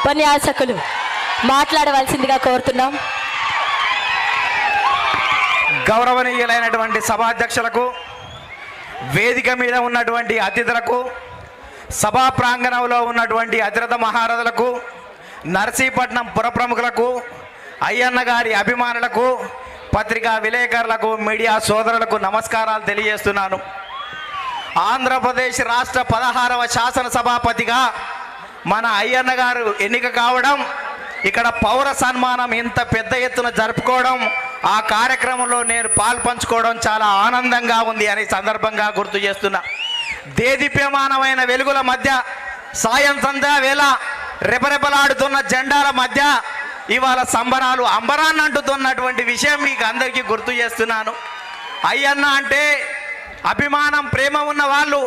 ఉపన్యాసకులు మాట్లాడవలసిందిగా కోరుతున్నాం. గౌరవనీయులైనటువంటి సభాధ్యక్షులకు, వేదిక మీద ఉన్నటువంటి అతిథులకు, సభా ప్రాంగణంలో ఉన్నటువంటి అతిరథ మహారథులకు, నర్సీపట్నం పుర ప్రముఖులకు, అయ్యన్న గారి అభిమానులకు, పత్రికా విలేకరులకు, మీడియా సోదరులకు నమస్కారాలు తెలియజేస్తున్నాను. ఆంధ్రప్రదేశ్ రాష్ట్ర 16వ శాసనసభాపతిగా మన అయ్యన్న గారు ఎన్నిక కావడం, ఇక్కడ పౌర సన్మానం ఇంత పెద్ద ఎత్తున జరుపుకోవడం, ఆ కార్యక్రమంలో నేను పాల్పంచుకోవడం చాలా ఆనందంగా ఉంది అని సందర్భంగా గుర్తు చేస్తున్నా. దేదీప్యమానమైన వెలుగుల మధ్య, సాయం సంధ్యా వేళ రెపరెపలాడుతున్న జెండాల మధ్య ఇవాళ సంబరాలు అంబరాన్ని అంటుతున్నటువంటి విషయం మీకు అందరికీ గుర్తు చేస్తున్నాను. అయ్యన్న అంటే అభిమానం, ప్రేమ ఉన్న వాళ్ళు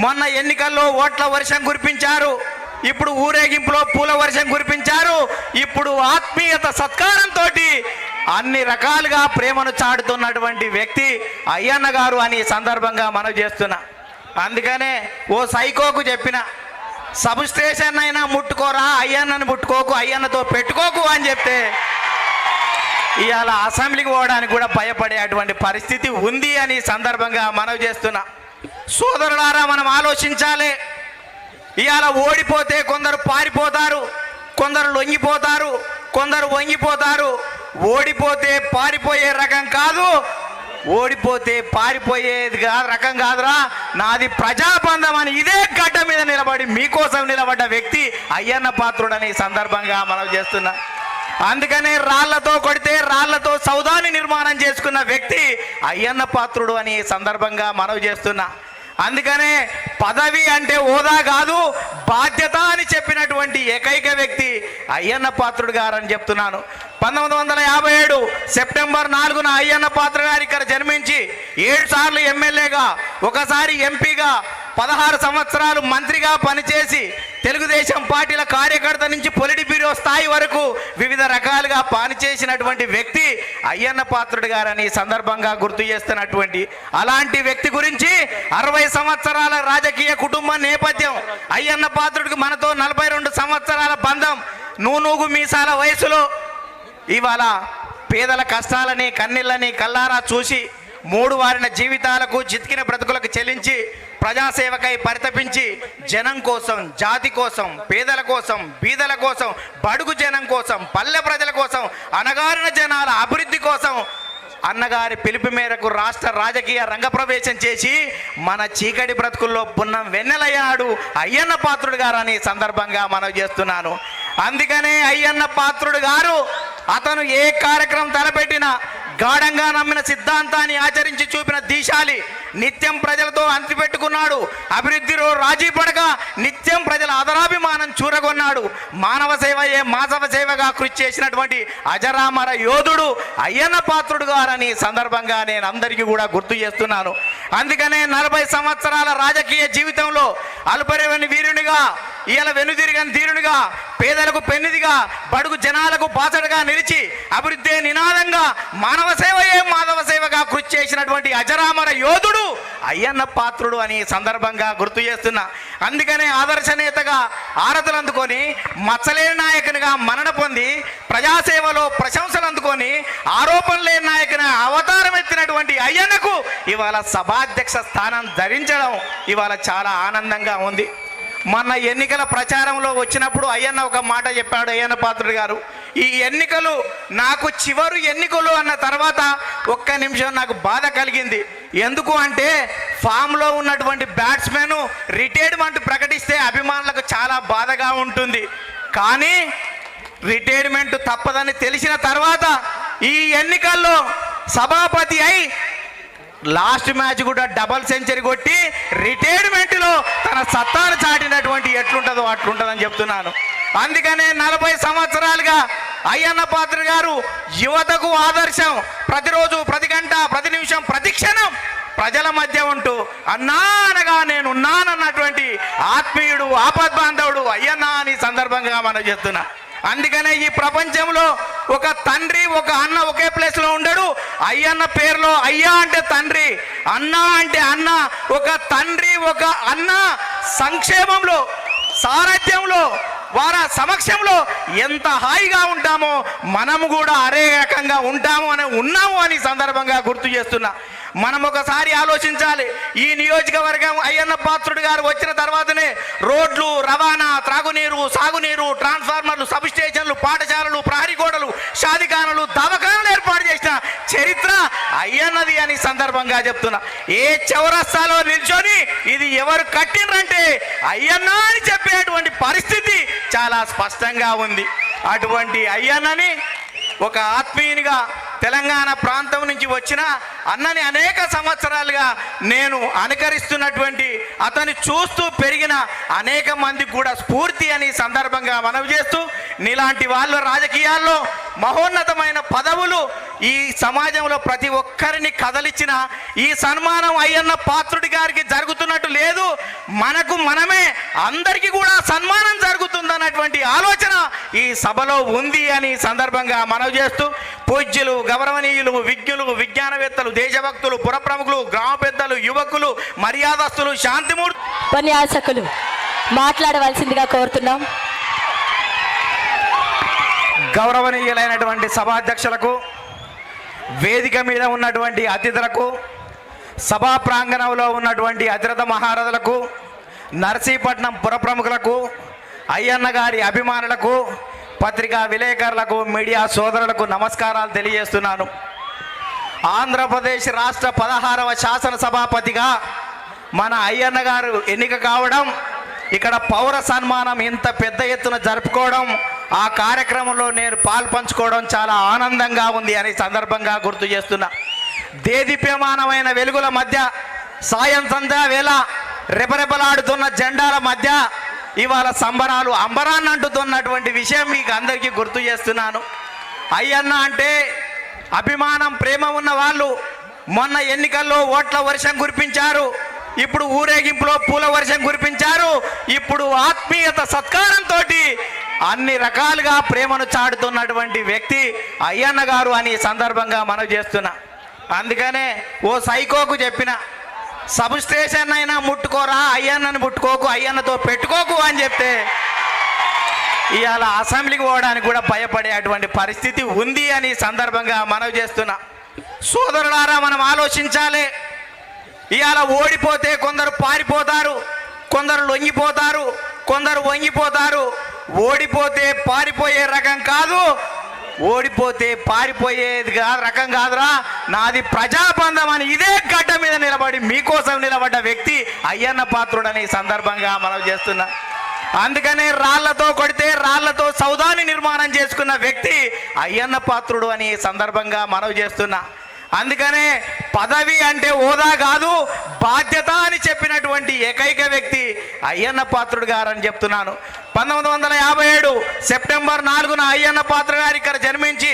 మొన్న ఎన్నికల్లో ఓట్ల వర్షం కురిపించారు, ఇప్పుడు ఊరేగింపులో పూల వర్షం కురిపించారు, ఇప్పుడు ఆత్మీయత సత్కారంతో అన్ని రకాలుగా ప్రేమను చాటుతున్నటువంటి వ్యక్తి అయ్యన్న గారు అని సందర్భంగా మనం చేస్తున్నా. అందుకనే ఓ సైకోకు చెప్పిన, సబ్ స్టేషన్ అయినా ముట్టుకోరా, అయ్యన్నను ముట్టుకోకు, అయ్యన్నతో పెట్టుకోకు అని చెప్తే ఇవాళ అసెంబ్లీకి పోవడానికి కూడా భయపడేటువంటి పరిస్థితి ఉంది అని సందర్భంగా మనవి చేస్తున్నా. సోదరులారా, మనం ఆలోచించాలి. ఇవాళ ఓడిపోతే కొందరు పారిపోతారు, కొందరు లొంగిపోతారు, కొందరు వంగిపోతారు. ఓడిపోతే పారిపోయే రకం కాదు, ఓడిపోతే పారిపోయేది రకం కాదురా, నాది ప్రజాబంధం అని ఇదే గడ్డ మీద నిలబడి మీకోసం నిలబడ్డ వ్యక్తి అయ్యన్న పాత్రుడని సందర్భంగా మనం చేస్తున్నా. అందుకనే రాళ్లతో కొడితే రాళ్లతో సౌదాన్ని నిర్మాణం చేసుకున్న వ్యక్తి అయ్యన్న పాత్రుడు అని సందర్భంగా మనవి చేస్తున్నా. అందుకనే పదవి అంటే హోదా కాదు, బాధ్యత అని చెప్పినటువంటి ఏకైక వ్యక్తి అయ్యన్న పాత్రుడు గారు అని చెప్తున్నాను. 1957 సెప్టెంబర్ 4న అయ్యన్న పాత్ర గారు ఇక్కడ జన్మించి 7 సార్లు ఎమ్మెల్యేగా, ఒకసారి ఎంపీగా, 16 సంవత్సరాలు మంత్రిగా పనిచేసి తెలుగుదేశం పార్టీల కార్యకర్త నుంచి పొలిటి బ్యూరో స్థాయి వరకు వివిధ రకాలుగా పనిచేసినటువంటి వ్యక్తి అయ్యన్న పాత్రుడు గారని సందర్భంగా గుర్తు చేస్తున్నటువంటి అలాంటి వ్యక్తి గురించి 60 సంవత్సరాల రాజకీయ కుటుంబ నేపథ్యం, అయ్యన్న పాత్రుడికి మనతో 42 సంవత్సరాల బంధం, నూనూగు మీసాల వయసులో ఇవాళ పేదల కష్టాలని కన్నీళ్ళని కల్లారా చూసి 3 వారిన జీవితాలకు చితికిన బ్రతుకులకు చెల్లించి ప్రజాసేవకై పరితపించి జనం కోసం, జాతి కోసం, పేదల కోసం, బీదల కోసం, బడుగు జనం కోసం, పల్లె ప్రజల కోసం, అణగారిన జనాల అభివృద్ధి కోసం అన్నగారి పిలుపు మేరకు రాష్ట్ర రాజకీయ రంగప్రవేశం చేసి మన చీకటి బ్రతుకుల్లో పున్నం వెన్నెలయ్యాడు అయ్యన్న పాత్రుడు గారు అని సందర్భంగా మనం చేస్తున్నాను. అందుకనే అయ్యన్న పాత్రుడు గారు అతను ఏ కార్యక్రమం తలపెట్టినా గాఢంగా నమ్మిన సిద్ధాంతాన్ని ఆచరించి చూపిన దీశాలి. నిత్యం ప్రజలతో అంటిపెట్టుకున్నాడు, అభివృద్ధిలో రాజీ పడక నిత్యం ప్రజల ఆదరాభిమానం చూరగొన్నాడు. మానవ సేవయే మాధవ సేవగా కృషి చేసినటువంటి అజరామర యోధుడు అయ్యన్న పాత్రుడు గారని సందర్భంగా నేను అందరికీ కూడా గుర్తు చేస్తున్నాను. అందుకనే 40 సంవత్సరాల రాజకీయ జీవితంలో అల్పరేవని వీరునిగా, ఇవాళ వెనుదిరిగని ధీరునిగా, పేదలకు పెన్నిదిగా, బడుగు జనాలకు బాసటగా నిలిచి అభివృద్ధి నినాదంగా మానవ సేవయే మాధవ సేవగా కృషి చేసినటువంటి అజరామర యోధుడు అయ్యన్న పాత్రుడు అని సందర్భంగా గుర్తు చేస్తున్నా. అందుకనే ఆదర్శ నేతగా ఆరతులు అందుకొని, మచ్చలేని నాయకునిగా మన్నన పొంది, ప్రజాసేవలో ప్రశంసలు అందుకొని, ఆరోపణ లేని నాయకుని అవతారం ఎత్తినటువంటి అయ్యన్నకు ఇవాళ సభాధ్యక్ష స్థానం ధరించడం ఇవాళ చాలా ఆనందంగా ఉంది. మొన్న ఎన్నికల ప్రచారంలో వచ్చినప్పుడు అయ్యన్న ఒక మాట చెప్పాడు. అయ్యన్న పాత్రుడు గారు, ఈ ఎన్నికలు నాకు చివరి ఎన్నికలు అన్న తర్వాత ఒక్క నిమిషం నాకు బాధ కలిగింది. ఎందుకు అంటే ఫామ్లో ఉన్నటువంటి బ్యాట్స్మెన్ రిటైర్మెంట్ ప్రకటిస్తే అభిమానులకు చాలా బాధగా ఉంటుంది. కానీ రిటైర్మెంట్ తప్పదని తెలిసిన తర్వాత ఈ ఎన్నికల్లో సభాపతి అయి లాస్ట్ మ్యాచ్ కూడా డబల్ సెంచరీ కొట్టి రిటైర్మెంట్లో తన సత్తాను చాటినటువంటి ఎట్లుంటుందో అట్లుంటుందని చెప్తున్నాను. అందుకనే 40 సంవత్సరాలుగా అయ్యన్న పాత్ర గారు యువతకు ఆదర్శం. ప్రతిరోజు, ప్రతి గంట, ప్రతి నిమిషం, ప్రతి క్షణం ప్రజల మధ్య ఉంటూ అన్నా అనగా నేనున్నానన్నటువంటి ఆత్మీయుడు, ఆపద్బాంధవుడు అయ్యన్న అని సందర్భంగా మనం చెప్తున్నా. అందుకనే ఈ ప్రపంచంలో ఒక తండ్రి, ఒక అన్న ఒకే ప్లేస్లో ఉండడు. అయ్యన్న పేరులో అయ్యా అంటే తండ్రి, అన్న అంటే అన్న. ఒక తండ్రి, ఒక అన్న సంక్షేమంలో, సారథ్యంలో, వారి సమక్షంలో ఎంత హాయిగా ఉంటామో మనము కూడా అదే రకంగా ఉన్నాము అని సందర్భంగా గుర్తు చేస్తున్నా. మనం ఒకసారి ఆలోచించాలి. ఈ నియోజకవర్గం అయ్యన్న పాత్రుడు గారు వచ్చిన తర్వాతనే రోడ్లు, రవాణా, త్రాగునీరు, సాగునీరు, ట్రాన్స్ఫార్మర్లు, సబ్ స్టేషన్లు, పాఠశాలలు, ప్రహరీ గోడలు, షాదిఖానాలు, దవాఖానాలు ఏర్పాటు చేసిన చరిత్ర అయ్యన్నది అని సందర్భంగా చెప్తున్నా. ఏ చౌరస్తాలో నిల్చొని ఇది ఎవరు కట్టినరంటే అయ్యన్న అని చెప్పేటువంటి పరిస్థితి చాలా స్పష్టంగా ఉంది. అటువంటి అయ్యన్నని ఒక ఆత్మీయునిగా తెలంగాణ ప్రాంతం నుంచి వచ్చిన అన్నని అనేక సంవత్సరాలుగా నేను అనుకరిస్తున్నటువంటి, అతన్ని చూస్తూ పెరిగిన అనేక మందికి కూడా స్ఫూర్తి అని సందర్భంగా మనవి చేస్తూ, నీలాంటి వాళ్ళ రాజకీయాల్లో మహోన్నతమైన పదవులు ఈ సమాజంలో ప్రతి ఒక్కరిని కదలిచ్చిన ఈ సన్మానం అయ్యన్న పాత్రుడి గారికి జరుగుతున్నట్టు లేదు, మనకు మనమే అందరికీ కూడా సన్మానం జరుగుతుందన్నటువంటి ఆలోచన ఈ సభలో ఉంది అని సందర్భంగా మనవి చేస్తూ, పూజ్యులు, గౌరవనీయులు, విజ్ఞులు, విజ్ఞానవేత్తలు, దేశభక్తులు, పురప్రముఖులు, గ్రామ పెద్దలు, యువకులు, మర్యాదస్తులు, శాంతిమూర్తి ఉపన్యాసకులు మాట్లాడవలసిందిగా కోరుతున్నాం. గౌరవనీయులైనటువంటి సభాధ్యక్షులకు, వేదిక మీద ఉన్నటువంటి అతిథులకు, సభా ప్రాంగణంలో ఉన్నటువంటి అతిరథ మహారథులకు, నర్సీపట్నం పురప్రముఖులకు, అయ్యన్న గారి అభిమానులకు, పత్రికా విలేకరులకు, మీడియా సోదరులకు నమస్కారాలు తెలియజేస్తున్నాను. ఆంధ్రప్రదేశ్ రాష్ట్ర 16వ శాసనసభాపతిగా మన అయ్యన్న గారు ఎన్నిక కావడం, ఇక్కడ పౌర సన్మానం ఇంత పెద్ద ఎత్తున జరుపుకోవడం, ఆ కార్యక్రమంలో నేను పాల్పంచుకోవడం చాలా ఆనందంగా ఉంది అని సందర్భంగా గుర్తు చేస్తున్నా. దేదీప్యమానమైన వెలుగుల మధ్య, సాయం సంధ్యా వేళ రెపరెపలాడుతున్న జెండాల మధ్య ఇవాళ సంబరాలు అంబరాన్ని అంటుతున్నటువంటి విషయం మీకు అందరికీ గుర్తు చేస్తున్నాను. అయ్యన్న అంటే అభిమానం, ప్రేమ ఉన్న వాళ్ళు మొన్న ఎన్నికల్లో ఓట్ల వర్షం కురిపించారు, ఇప్పుడు ఊరేగింపులో పూల వర్షం కురిపించారు, ఇప్పుడు ఆత్మీయత సత్కారంతో అన్ని రకాలుగా ప్రేమను చాటుతున్నటువంటి వ్యక్తి అయ్యన్న గారు అని సందర్భంగా మనవి చేస్తున్నా. అందుకనే ఓ సైకోకు చెప్పిన, సబ్ స్టేషన్ అయినా ముట్టుకోరా, అయ్యన్నని ముట్టుకోకు, అయ్యన్నతో పెట్టుకోకు అని చెప్తే ఇవాళ అసెంబ్లీకి పోవడానికి కూడా భయపడేటువంటి పరిస్థితి ఉంది అని సందర్భంగా మనవి చేస్తున్నా. సోదరులారా, మనం ఆలోచించాలి. ఇవాళ ఓడిపోతే కొందరు పారిపోతారు, కొందరు లొంగిపోతారు, కొందరు వంగిపోతారు. ఓడిపోతే పారిపోయే రకం కాదు, ఓడిపోతే పారిపోయేది రకం కాదురా, నాది ప్రజాబంధం అని ఇదే గడ్డ మీద నిలబడి మీకోసం నిలబడ్డ వ్యక్తి అయ్యన్న పాత్రుడని సందర్భంగా మనం చేస్తున్నా. అందుకనే రాళ్లతో కొడితే రాళ్లతో సౌదాన్ని నిర్మాణం చేసుకున్న వ్యక్తి అయ్యన్న పాత్రుడు అని సందర్భంగా మనవి చేస్తున్నా. అందుకనే పదవి అంటే హోదా కాదు, బాధ్యత అని చెప్పినటువంటి ఏకైక వ్యక్తి అయ్యన్న పాత్రుడు గారు అని చెప్తున్నాను. 1957 సెప్టెంబర్ 4న అయ్యన్న పాత్ర గారు ఇక్కడ జన్మించి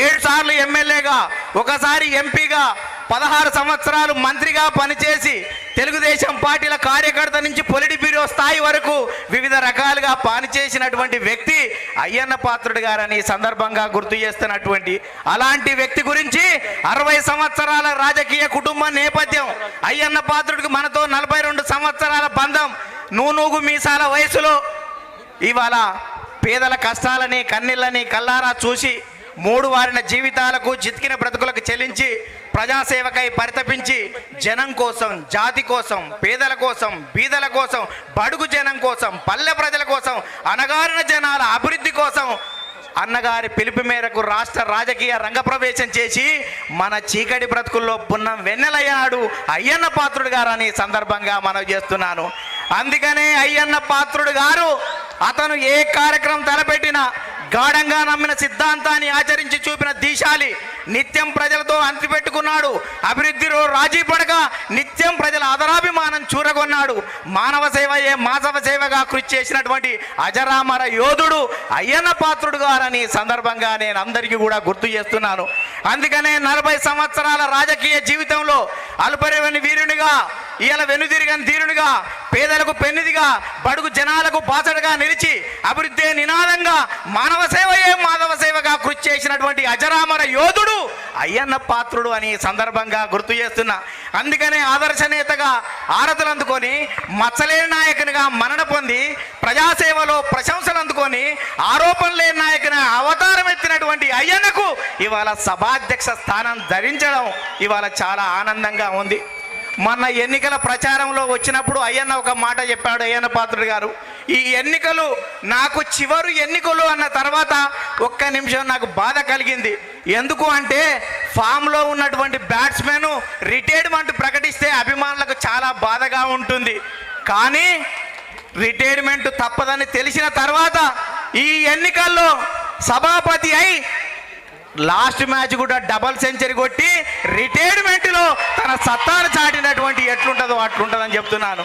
7 సార్లు ఎమ్మెల్యేగా, ఒకసారి ఎంపీగా, 16 సంవత్సరాలు మంత్రిగా పనిచేసి తెలుగుదేశం పార్టీల కార్యకర్త నుంచి పొలిటి బ్యూరో స్థాయి వరకు వివిధ రకాలుగా పనిచేసినటువంటి వ్యక్తి అయ్యన్న పాత్రుడు గారని సందర్భంగా గుర్తు చేస్తున్నటువంటి అలాంటి వ్యక్తి గురించి 60 సంవత్సరాల రాజకీయ కుటుంబ నేపథ్యం, అయ్యన్న పాత్రుడికి మనతో 42 సంవత్సరాల బంధం, నూనూగు మీసాల వయసులో ఇవాళ పేదల కష్టాలని, కన్నీళ్ళని కల్లారా చూసి 3 వారిన జీవితాలకు, చితికిన బ్రతుకులకు చెల్లించి ప్రజాసేవకై పరితపించి జనం కోసం, జాతి కోసం, పేదల కోసం, బీదల కోసం, బడుగు జనం కోసం, పల్లె ప్రజల కోసం, అణగారిన జనాల అభివృద్ధి కోసం అన్నగారి పిలుపు మేరకు రాష్ట్ర రాజకీయ రంగప్రవేశం చేసి మన చీకటి బ్రతుకుల్లో పున్నం వెన్నెలయ్యాడు అయ్యన్న పాత్రుడు గారు అని సందర్భంగా మనవి చేస్తున్నాను. అందుకనే అయ్యన్న పాత్రుడు గారు అతను ఏ కార్యక్రమం తలపెట్టినా గాఢంగా నమ్మిన సిద్ధాంతాన్ని ఆచరించి చూపిన దీశాలి. నిత్యం ప్రజలతో అంటిపెట్టుకున్నాడు, అభివృద్ధిలో రాజీ పడక నిత్యం ప్రజల ఆదరాభిమానం చూరగొన్నాడు. మానవ సేవయే మాధవ సేవగా కృషి చేసినటువంటి అజరామర యోధుడు అయ్యన్న పాత్రుడు గారని సందర్భంగా నేను అందరికీ కూడా గుర్తు చేస్తున్నాను. అందుకనే 40 సంవత్సరాల రాజకీయ జీవితంలో అలుపరివని వీరునిగా, ఇవాళ వెనుదిరిగని ధీరునిగా, పేదలకు పెన్నిదిగా, బడుగు జనాలకు బాసటగా నిలిచి అభివృద్ధి నినాదంగా మానవ సేవయే మాధవ సేవగా కృషి చేసినటువంటి అజరామర యోధుడు అయ్యన్న పాత్రుడు అని సందర్భంగా గుర్తు చేస్తున్నా. అందుకనే ఆదర్శ నేతగా ఆరతులు అందుకొని మచ్చలేని నాయకునిగా మన్నన పొంది ప్రజాసేవలో ప్రశంసలు అందుకొని ఆరోపణ లేని నాయకుని అవతారం ఎత్తినటువంటి అయ్యన్నకు ఇవాళ సభాధ్యక్ష స్థానం ధరించడం ఇవాళ చాలా ఆనందంగా ఉంది. మొన్న ఎన్నికల ప్రచారంలో వచ్చినప్పుడు అయ్యన్న ఒక మాట చెప్పాడు. అయ్యన్న పాత్రుడు గారు, ఈ ఎన్నికలు నాకు చివరి ఎన్నికలు అన్న తర్వాత ఒక్క నిమిషం నాకు బాధ కలిగింది. ఎందుకు అంటే ఫామ్లో ఉన్నటువంటి బ్యాట్స్మెన్ రిటైర్మెంట్ ప్రకటిస్తే అభిమానులకు చాలా బాధగా ఉంటుంది. కానీ రిటైర్మెంట్ తప్పదని తెలిసిన తర్వాత ఈ ఎన్నికల్లో సభాపతి అయి లాస్ట్ మ్యాచ్ కూడా డబల్ సెంచరీ కొట్టి రిటైర్మెంట్లో తన సత్తాను చాటినటువంటి ఎట్లుంటుందో అట్లుంటుందని చెప్తున్నాను.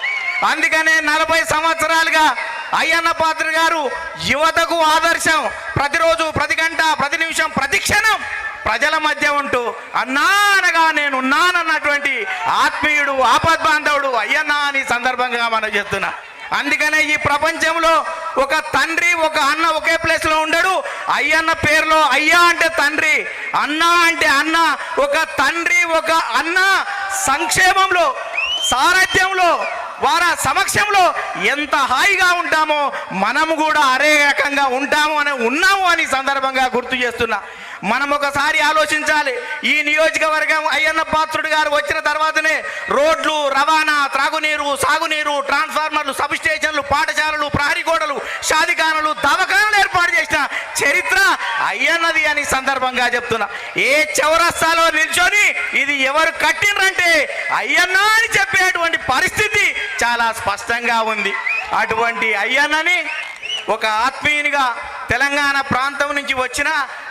అందుకనే 40 సంవత్సరాలుగా అయ్యన్న పాత్ర గారు యువతకు ఆదర్శం. ప్రతిరోజు, ప్రతి గంట, ప్రతి నిమిషం, ప్రతి క్షణం ప్రజల మధ్య ఉంటూ అన్నా అనగా నేను ఉన్నానన్నటువంటి ఆత్మీయుడు, ఆపద్బాంధవుడు అయ్యన్న అని సందర్భంగా మనం చెప్తున్నా. అందుకనే ఈ ప్రపంచంలో ఒక తండ్రి, ఒక అన్న ఒకే ప్లేస్లో ఉండడు. అయ్యన్న పేరులో అయ్యా అంటే తండ్రి, అన్న అంటే అన్న. ఒక తండ్రి, ఒక అన్న సంక్షేమంలో, సారథ్యంలో, వారి సమక్షంలో ఎంత హాయిగా ఉంటామో మనము కూడా అదే రకంగా ఉన్నాము అని సందర్భంగా గుర్తు చేస్తున్నా. మనం ఒకసారి ఆలోచించాలి. ఈ నియోజకవర్గం అయ్యన్న పాత్రుడు గారు వచ్చిన తర్వాతనే రోడ్లు, రవాణా, త్రాగునీరు, సాగునీరు, ట్రాన్స్ఫార్మర్లు, సబ్ స్టేషన్లు, పాఠశాలలు, ప్రహరీ గోడలు, షాదిఖానాలు, దవాఖానాలు ఏర్పాటు చేసిన చరిత్ర అయ్యన్నది అని సందర్భంగా చెప్తున్నా. ఏ చౌరస్తాలో నిల్చొని ఇది ఎవరు కట్టినరంటే అయ్యన్న అని చెప్పేటువంటి పరిస్థితి చాలా స్పష్టంగా ఉంది. అటువంటి అయ్యన్నని ఒక ఆత్మీయునిగా తెలంగాణ ప్రాంతం నుంచి వచ్చిన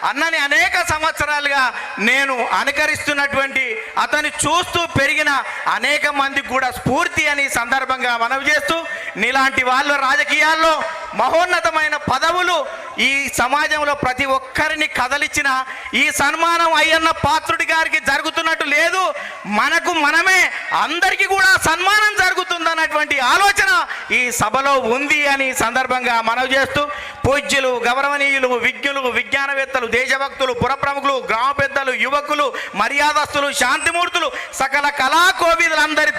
అన్నని అనేక సంవత్సరాలుగా నేను అనుకరిస్తున్నటువంటి, అతన్ని చూస్తూ పెరిగిన అనేక మందికి కూడా స్ఫూర్తి అని సందర్భంగా మనవి చేస్తూ, నీలాంటి వాళ్ళు రాజకీయాల్లో మహోన్నతమైన పదవులు ఈ సమాజంలో ప్రతి ఒక్కరిని కదలిచ్చిన ఈ సన్మానం అయ్యన్న పాత్రుడి గారికి జరుగుతున్నట్టు లేదు. మనమే అందరికీ కూడా సన్మానం జరుగుతుందన్నటువంటి ఆలోచన ఈ సభలో ఉంది అని సందర్భంగా మనవి చేస్తూ, పూజ్యులు, గౌరవనీయులు, విజ్ఞులు, విజ్ఞానవేత్తలు, దేశభక్తులు, పురప్రముఖులు, గ్రామ పెద్దలు, యువకులు, మర్యాదస్తులు, శాంతిమూర్తులు, సకల కళాకోవిదులందరి